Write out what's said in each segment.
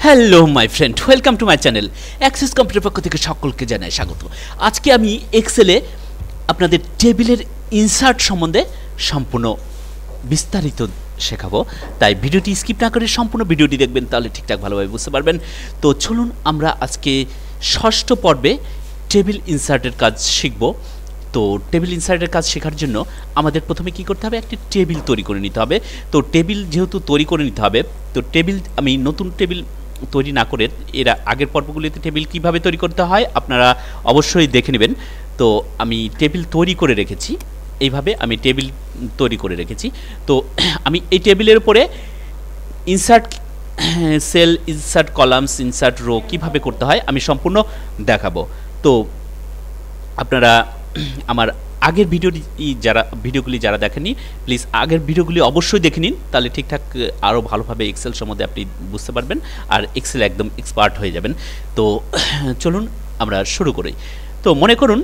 Hello my friend, welcome to my channel. Access computer পক্ষ থেকে সকলকে জানাই স্বাগত। আজকে আমি এক্সেলে আপনাদের টেবিলের ইনসার্ট সম্বন্ধে সম্পূর্ণ বিস্তারিত শেখাবো, তাই ভিডিওটি স্কিপ না করে সম্পূর্ণ ভিডিওটি দেখবেন, তাহলে ঠিকঠাক ভালোভাবে বুঝতে পারবেন। তো চলুন আমরা আজকে ষষ্ঠ পর্বে টেবিল ইনসার্টের কাজ শিখব। তো টেবিল ইনসার্টের কাজ শেখার জন্য আমাদের প্রথমে কি করতে হবে, একটি টেবিল তৈরি করে নিতে হবে। তো টেবিল যেহেতু তৈরি করে নিতে হবে, তো টেবিল আমি নতুন টেবিল তৈরি না করে এর আগের পর্বগুলিতে টেবিল কিভাবে তৈরি করতে হয় আপনারা অবশ্যই দেখে নেবেন। তো আমি টেবিল তৈরি করে রেখেছি, এইভাবে আমি টেবিল তৈরি করে রেখেছি। তো আমি এই টেবিলের উপরে insert cell, insert columns, insert row কীভাবে করতে হয় আমি সম্পূর্ণ দেখাবো। তো আপনারা আমার আগের ভিডিওগুলি যারা দেখেননি, প্লিজ আগের ভিডিওগুলি অবশ্যই দেখে নিন, তাহলে ঠিকঠাক আরও ভালোভাবে এক্সেল সম্বন্ধে আপনি বুঝতে পারবেন আর এক্সেল একদম এক্সপার্ট হয়ে যাবেন। তো চলুন আমরা শুরু করি। তো মনে করুন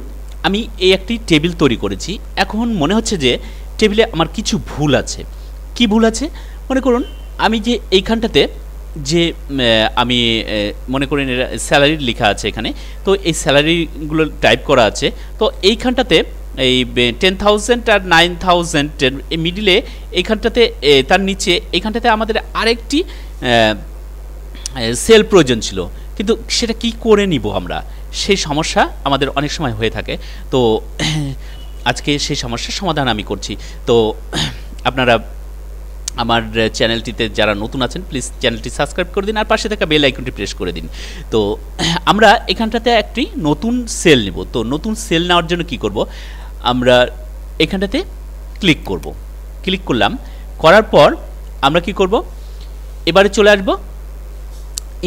আমি এই একটি টেবিল তৈরি করেছি। এখন মনে হচ্ছে যে টেবিলে আমার কিছু ভুল আছে। কি ভুল আছে? মনে করুন আমি যে এইখানটাতে যে আমি মনে করি স্যালারি লেখা আছে এখানে, তো এই স্যালারিগুলো টাইপ করা আছে। তো এইখানটাতে এই 10,000 আর 9,000 এই মিডিলে এইখানটাতে, তার নিচে এইখানটাতে আমাদের আরেকটি সেল প্রয়োজন ছিল, কিন্তু সেটা কি করে নিব আমরা, সেই সমস্যা আমাদের অনেক সময় হয়ে থাকে। তো আজকে সেই সমস্যার সমাধান আমি করছি। তো আপনারা আমার চ্যানেলটিতে যারা নতুন আছেন প্লিজ চ্যানেলটি সাবস্ক্রাইব করে দিন আর পাশে থাকা বেল আইকনটি প্রেস করে দিন। তো আমরা এখানটাতে একটি নতুন সেল নেব। তো নতুন সেল নেওয়ার জন্য কি করব, আমরা এখানটাতে ক্লিক করব। ক্লিক করলাম, করার পর আমরা কি করব, এবারে চলে আসব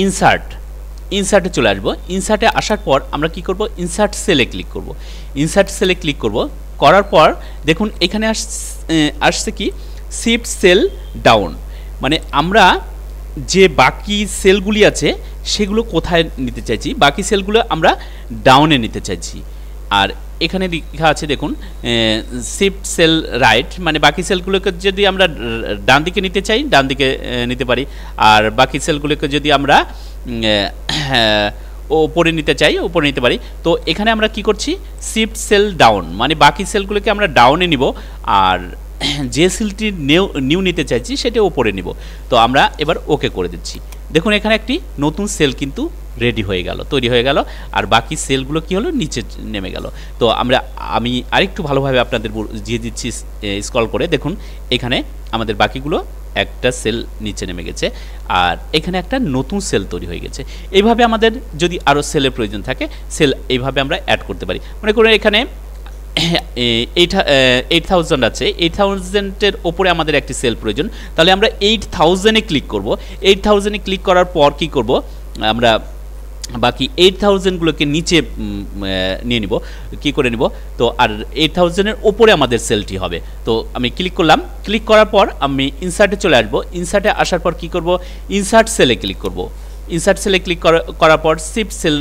ইনসার্টে চলে আসব। ইনসার্টে আসার পর আমরা কি করব, ইনসার্ট সেলে ক্লিক করব। ইনসার্ট সেলে ক্লিক করব, করার পর দেখুন এখানে আসছে কি শিফট সেল ডাউন, মানে আমরা যে বাকি সেলগুলি আছে সেগুলো কোথায় নিতে চাইছি, বাকি সেলগুলো আমরা ডাউনে নিতে চাইছি। আর এখানে লেখা আছে দেখুন শিফট সেল রাইট, মানে বাকি সেলগুলোকে যদি আমরা ডান দিকে নিতে চাই ডান দিকে নিতে পারি, আর বাকি সেলগুলোকে যদি আমরা ওপরে নিতে চাই ওপরে নিতে পারি। তো এখানে আমরা কি করছি, শিফট সেল ডাউন, মানে বাকি সেলগুলোকে আমরা ডাউনে নিব, আর যে সেলটি নিউ নিতে চাইছি সেটা ওপরে নিব। তো আমরা এবার ওকে করে দিচ্ছি। দেখুন এখানে একটি নতুন সেল কিন্তু রেডি হয়ে গেল, তৈরি হয়ে গেল, আর বাকি সেলগুলো কি হলো, নিচে নেমে গেল। তো আমি আরেকটু ভালোভাবে আপনাদের বুঝিয়ে দিচ্ছি স্ক্রল করে। দেখুন এখানে আমাদের বাকিগুলো একটা সেল নিচে নেমে গেছে, আর এখানে একটা নতুন সেল তৈরি হয়ে গেছে। এইভাবে আমাদের যদি আরও সেলের প্রয়োজন থাকে, সেল এইভাবে আমরা অ্যাড করতে পারি। মনে করুন এখানে 8,000 আছে, 8,000-এর ওপরে আমাদের একটি সেল প্রয়োজন, তাহলে আমরা 8,000-এ ক্লিক করব। 8,000-এ ক্লিক করার পর কি করব, আমরা বাকি 8,000-গুলোকে নিচে নিয়ে নিব। কি করে নিব, তো আর 8,000-এর ওপরে আমাদের সেলটি হবে। তো আমি ক্লিক করলাম, ক্লিক করার পর আমি ইনসার্টে চলে আসব। ইনসার্টে আসার পর কি করব, ইনসার্ট সেলে ক্লিক করব। ইনসার্ট সেলে ক্লিক করার পর শিফট সেল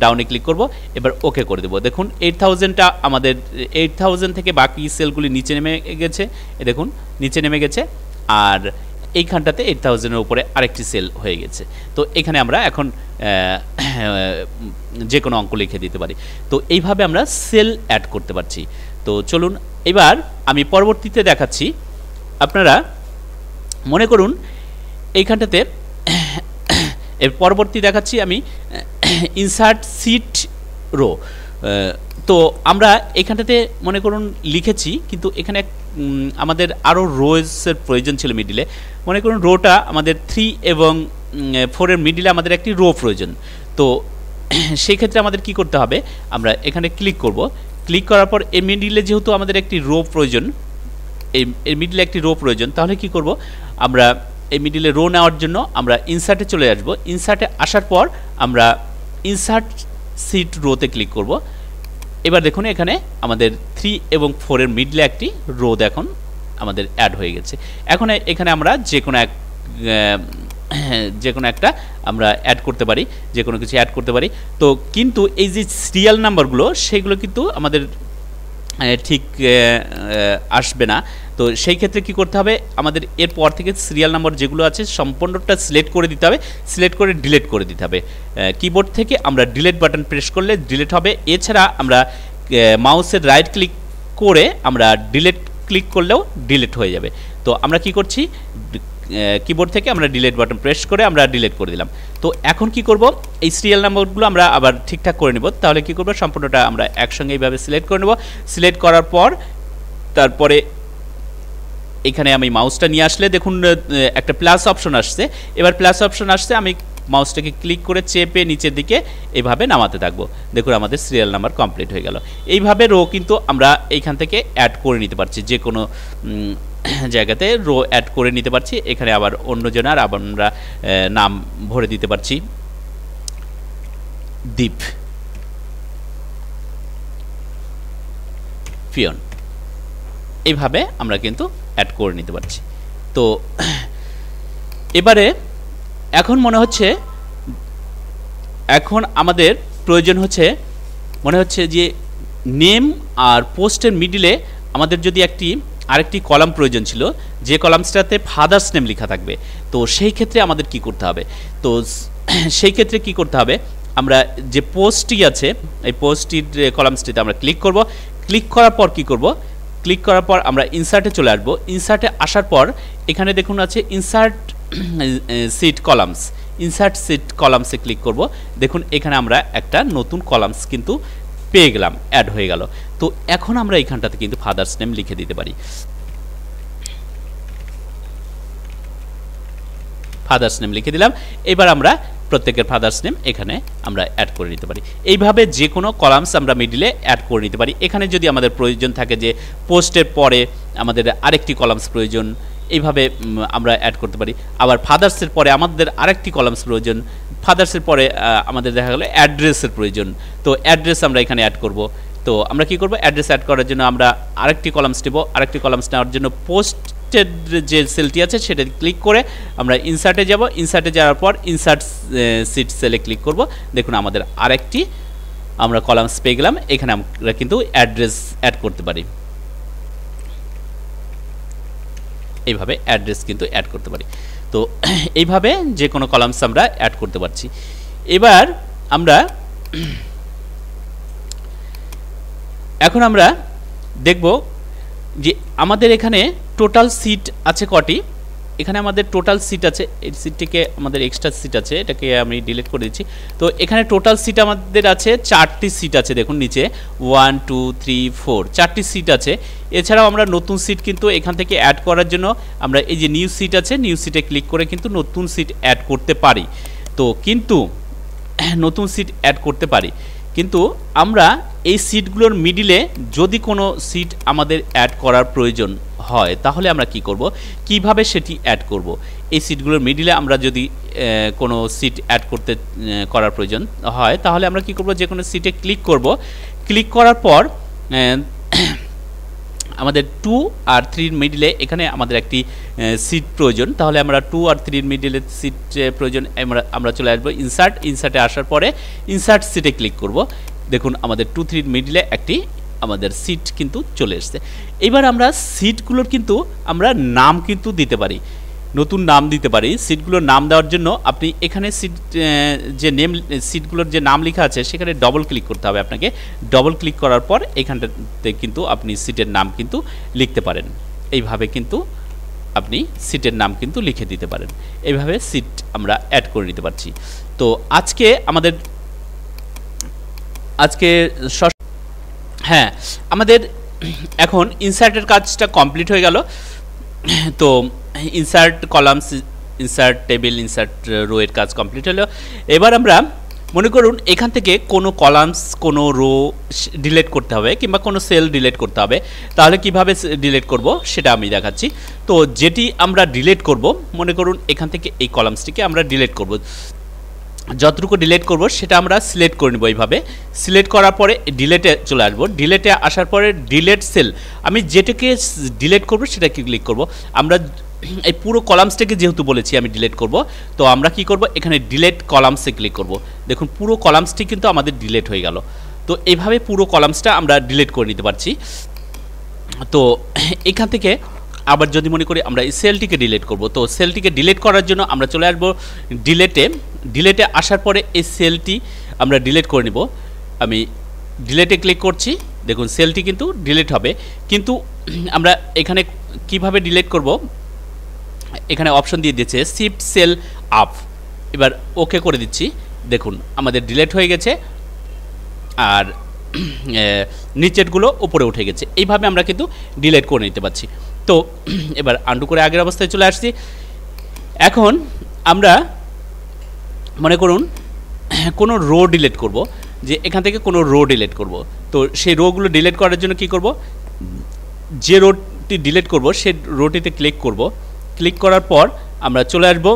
ডাউনে ক্লিক করব, এবার ওকে করে দেবো। দেখুন 8,000টা আমাদের 8,000 থেকে বাকি সেলগুলি নিচে নেমে গেছে, দেখুন নিচে নেমে গেছে, আর এইখানটাতে 8,000-এর উপরে আরেকটি সেল হয়ে গেছে। তো এখানে আমরা এখন যে কোনো অঙ্ক লিখে দিতে পারি। তো এইভাবে আমরা সেল অ্যাড করতে পারছি। তো চলুন এবার আমি পরবর্তীতে দেখাচ্ছি। আপনারা মনে করুন এইখানটাতে এর পরবর্তী দেখাচ্ছি আমি ইনসার্ট সিট রো। তো আমরা এখানটাতে মনে করুন লিখেছি, কিন্তু এখানে আমাদের আরও রোজের প্রয়োজন ছিল মিডিলে। মনে করুন রোটা আমাদের 3 এবং 4-এর মিডিলে আমাদের একটি রো প্রয়োজন। তো সেই ক্ষেত্রে আমাদের কি করতে হবে, আমরা এখানে ক্লিক করব। ক্লিক করার পর এই মিডিলে যেহেতু আমাদের একটি রো প্রয়োজন, এই মিডিলে একটি রো প্রয়োজন, তাহলে কি করব, আমরা এই মিডিলে রো নেওয়ার জন্য আমরা ইনসার্টে চলে আসব। ইনসার্টে আসার পর আমরা ইনসার্ট সিট রোতে ক্লিক করব। এবার দেখুন এখানে আমাদের 3 এবং 4-এর মিডলে একটি রো দেখুন আমাদের অ্যাড হয়ে গেছে। এখন এখানে আমরা যে কোনো একটা আমরা অ্যাড করতে পারি, যে কোনো কিছু অ্যাড করতে পারি। তো কিন্তু এই যে সিরিয়াল নাম্বারগুলো সেগুলো কিন্তু আমাদের ঠিক আসবে না। তো সেই ক্ষেত্রে কি করতে হবে, আমাদের এরপর থেকে সিরিয়াল নাম্বার যেগুলো আছে সম্পূর্ণটা সিলেক্ট করে দিতে হবে, সিলেক্ট করে ডিলিট করে দিতে হবে। কিবোর্ড থেকে আমরা ডিলিট বাটন প্রেস করলে ডিলিট হবে। এছাড়া আমরা মাউসের রাইট ক্লিক করে আমরা ডিলিট ক্লিক করলেও ডিলিট হয়ে যাবে। তো আমরা কি করছি, কিবোর্ড থেকে আমরা ডিলিট বাটন প্রেস করে আমরা ডিলিট করে দিলাম। তো এখন কি করব, এই সিরিয়াল নাম্বারগুলো আমরা আবার ঠিকঠাক করে নেব। তাহলে কি করব, সম্পূর্ণটা আমরা একসঙ্গে এইভাবে সিলেক্ট করে নেব। সিলেক্ট করার পর তারপরে এখানে আমি মাউসটা নিয়ে আসলে দেখুন একটা প্লাস অপশন আসছে। এবার প্লাস অপশন আসছে, আমি মাউসটাকে ক্লিক করে চেপে নিচের দিকে এইভাবে নামাতে থাকবো। দেখুন আমাদের সিরিয়াল নাম্বার কমপ্লিট হয়ে গেল। এইভাবে রো কিন্তু আমরা এইখান থেকে অ্যাড করে নিতে পারছি, যে কোনো জায়গাতে রো অ্যাড করে নিতে পারছি। এখানে আবার অন্যজনের আবার আমরা নাম ভরে দিতে পারছি, দীপ, পিয়ন, এইভাবে আমরা কিন্তু অ্যাড করে নিতে পারছি। তো এবারে এখন মনে হচ্ছে, এখন আমাদের প্রয়োজন হচ্ছে, মনে হচ্ছে যে নেম আর পোস্টের মিডিলে আমাদের যদি আরেকটি কলাম প্রয়োজন ছিল, যে কলামসটাতে ফাদার্স নেম লেখা থাকবে। তো সেই ক্ষেত্রে আমাদের কি করতে হবে, তো সেই ক্ষেত্রে কি করতে হবে, আমরা যে পোস্টটি আছে এই পোস্টটির কলামসটিতে আমরা ক্লিক করব। ক্লিক করার পর কি করব, ক্লিক করার পর আমরা ইনসার্টে চলে আসব। ইনসার্টে আসার পর এখানে দেখুন আছে insert sheet columns, insert sheet কলামসে ক্লিক করব। দেখুন এখানে আমরা একটা নতুন কলামস কিন্তু পেয়ে গেলাম, অ্যাড হয়ে গেল। তো এখন আমরা এইখানটাতে কিন্তু ফাদার্স নেম লিখে দিতে পারি, ফাদার্স নেম লিখে দিলাম। এবার আমরা প্রত্যেকের ফাদার্স নেম এখানে আমরা অ্যাড করে নিতে পারি। এইভাবে যে কোনো কলামস আমরা মিডিলে অ্যাড করে নিতে পারি। এখানে যদি আমাদের প্রয়োজন থাকে যে পোস্টের পরে আমাদের আরেকটি কলামস প্রয়োজন, এইভাবে আমরা অ্যাড করতে পারি। আবার ফাদার্সের পরে আমাদের আরেকটি কলামস প্রয়োজন, ফাদার্সের পরে আমাদের দেখা গেলো অ্যাড্রেসের প্রয়োজন, তো অ্যাড্রেস আমরা এখানে অ্যাড করব। তো আমরা কি করব, অ্যাড্রেস অ্যাড করার জন্য আমরা আরেকটি কলামস নেব। আরেকটি কলামস নেওয়ার জন্য পোস্টের যে সেলটি আছে সেটা ক্লিক করে আমরা ইনসার্টে যাব। ইনসার্টে যাওয়ার পর ইনসার্ট সিট সেলে ক্লিক করব। দেখুন আমাদের আরেকটি আমরা কলামস পেয়ে গেলাম। এখানে আমরা কিন্তু অ্যাড্রেস অ্যাড করতে পারি, এইভাবে অ্যাড্রেস কিন্তু অ্যাড করতে পারি। তো এইভাবে যে কোনো কলামস আমরা অ্যাড করতে পারছি। এবার আমরা এখন আমরা দেখব যে আমাদের এখানে টোটাল সিট আছে কটি। এখানে আমাদের টোটাল সিট আছে, এই সিটটিকে আমাদের এক্সট্রা সিট আছে, এটাকে আমি ডিলিট করে দিচ্ছি। তো এখানে টোটাল সিট আমাদের আছে 4টি সিট আছে। দেখুন নিচে 1 2 3 4 4টি সিট আছে। এছাড়াও আমরা নতুন সিট কিন্তু এখান থেকে অ্যাড করার জন্য আমরা এই যে নিউ সিট আছে, নিউ সিটে ক্লিক করে কিন্তু নতুন সিট অ্যাড করতে পারি। তো কিন্তু নতুন সিট অ্যাড করতে পারি, কিন্তু আমরা এই সিটগুলোর মিডিলে যদি কোনো সিট আমাদের অ্যাড করার প্রয়োজন হয় তাহলে আমরা কি করব, কিভাবে সেটি অ্যাড করব। এই সিটগুলোর মিডিলে আমরা যদি কোনো সিট অ্যাড করার প্রয়োজন হয় তাহলে আমরা কি করব, যে কোনো সিটে ক্লিক করব। ক্লিক করার পর আমাদের 2 আর 3 মিডিলে এখানে আমাদের একটি সিট প্রয়োজন, তাহলে আমরা 2 আর 3 মিডিলে সিট প্রয়োজন, আমরা চলে আসবো ইনসার্টে আসার পরে ইনসার্ট সিটে ক্লিক করব। দেখুন আমাদের 2 3 মিডিলে একটি আমাদের সিট কিন্তু চলে এসেছে। এবার আমরা সিটগুলোর কিন্তু আমরা নাম কিন্তু দিতে পারি, নতুন নাম দিতে পারি। সিটগুলোর নাম দেওয়ার জন্য আপনি এখানে সিটগুলোর যে নাম লেখা আছে সেখানে ডবল ক্লিক করতে হবে আপনাকে। ডবল ক্লিক করার পর এখানটাতে কিন্তু আপনি সিটের নাম কিন্তু লিখতে পারেন। এইভাবে কিন্তু আপনি সিটের নাম কিন্তু লিখে দিতে পারেন। এইভাবে সিট আমরা অ্যাড করে নিতে পারছি। তো হ্যাঁ, আমাদের এখন ইনসার্টের কাজটা কমপ্লিট হয়ে গেল। তো insert columns, insert table, insert row এর কাজ কমপ্লিট হলো। এবার আমরা মনে করুন এখান থেকে কোনো কলামস, কোনো রো ডিলিট করতে হবে কিংবা কোনো সেল ডিলিট করতে হবে, তাহলে কিভাবে ডিলিট করব সেটা আমি দেখাচ্ছি। তো যেটি আমরা ডিলিট করব, মনে করুন এখান থেকে এই কলামসটিকে আমরা ডিলিট করব। যতটুকু ডিলিট করব সেটা আমরা সিলেক্ট করে নেব। এইভাবে সিলেক্ট করার পরে ডিলিটে চলে আসবো। ডিলিটে আসার পরে ডিলিট সেল, আমি যেটাকে ডিলিট করব সেটাকে ক্লিক করব। আমরা এই পুরো কলামসটাকে যেহেতু বলেছি আমি ডিলিট করব, তো আমরা কি করব, এখানে ডিলিট কলামসে ক্লিক করব। দেখুন পুরো কলামসটি কিন্তু আমাদের ডিলিট হয়ে গেল। তো এইভাবে পুরো কলামসটা আমরা ডিলিট করে নিতে পারছি। তো এখান থেকে আবার যদি মনে করি আমরা এই সেলটিকে ডিলিট করব, তো সেলটিকে ডিলিট করার জন্য আমরা চলে আসবো ডিলেটে আসার পরে এই সেলটি আমরা ডিলিট করে নিব। আমি ডিলেটে ক্লিক করছি, দেখুন সেলটি কিন্তু ডিলিট হবে। কিন্তু আমরা এখানে কিভাবে ডিলিট করব, এখানে অপশন দিয়ে দিয়েছে শিফট সেল আপ, এবার ওকে করে দিচ্ছি। দেখুন আমাদের ডিলিট হয়ে গেছে আর নিচেরগুলো উপরে উঠে গেছে। এইভাবে আমরা কিন্তু ডিলিট করে নিতে পারছি। তো এবার আন্ডু করে আগের অবস্থায় চলে আসছি। এখন আমরা মনে করুন কোনো রো ডিলিট করব, যে এখান থেকে কোনো রো ডিলিট করব, তো সেই রোগুলো ডিলিট করার জন্য কি করব, যে রোটি ডিলিট করব সেই রোটিতে ক্লিক করব। ক্লিক করার পর আমরা চলে আসব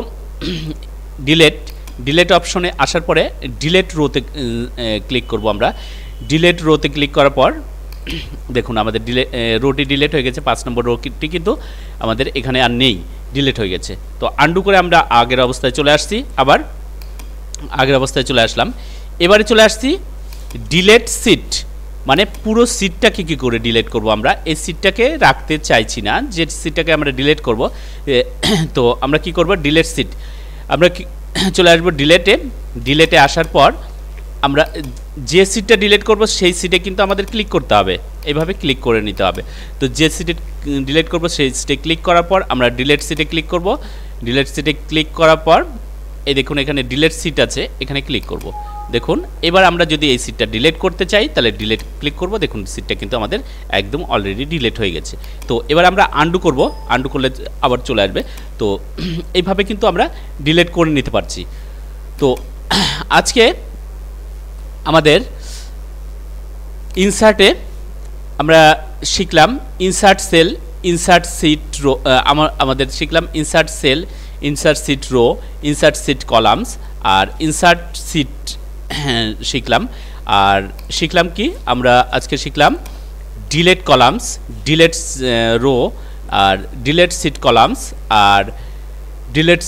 ডিলেট অপশনে আসার পরে ডিলেট রোতে ক্লিক করব। আমরা ডিলেট রোতে ক্লিক করার পর দেখুন আমাদের রোটি ডিলেট হয়ে গেছে। 5 নম্বর রোটি কিন্তু আমাদের এখানে আর নেই, ডিলেট হয়ে গেছে। তো আন্ডু করে আমরা আগের অবস্থায় চলে আসছি, আবার আগের অবস্থায় চলে আসলাম। এবারে চলে আসছি ডিলেট সিট, মানে পুরো সিটটাকে কী করে ডিলিট করব। আমরা এই সিটটাকে রাখতে চাইছি না, যে সিটটাকে আমরা ডিলিট করব। তো আমরা কি করব, ডিলেট সিট আমরা চলে আসবো ডিলেটে আসার পর আমরা যে সিটটা ডিলিট করব সেই সিটে কিন্তু আমাদের ক্লিক করতে হবে, এইভাবে ক্লিক করে নিতে হবে। তো যে সিটে ডিলিট করব সেই সিটে ক্লিক করার পর আমরা ডিলেট সিটে ক্লিক করব। ডিলেট সিটে ক্লিক করার পর এই দেখুন এখানে ডিলেট সিট আছে, এখানে ক্লিক করব। দেখুন এবার আমরা যদি এই সিটটা ডিলিট করতে চাই তাহলে ডিলিট ক্লিক করব। দেখুন সিটটা কিন্তু আমাদের একদম অলরেডি ডিলিট হয়ে গেছে। তো এবার আমরা আন্ডু করব, আন্ডু করলে আবার চলে আসবে। তো এইভাবে কিন্তু আমরা ডিলিট করে নিতে পারছি। তো আজকে আমাদের ইনসার্টে আমরা শিখলাম insert cell, insert sheet row, আমাদের শিখলাম insert cell, insert sheet row, insert sheet columns আর ইনসার্ট সিট শিখলাম। আর শিখলাম কি, আমরা আজকে শিখলাম ডিলেট কলামস, ডিলেট রো আর ডিলেট সিট কলামস আর ডিলেট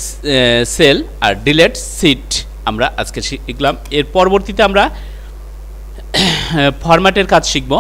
সেল আর ডিলেট সিট আমরা আজকে শিখলাম। এর পরবর্তীতে আমরা ফরম্যাটের কাজ শিখব।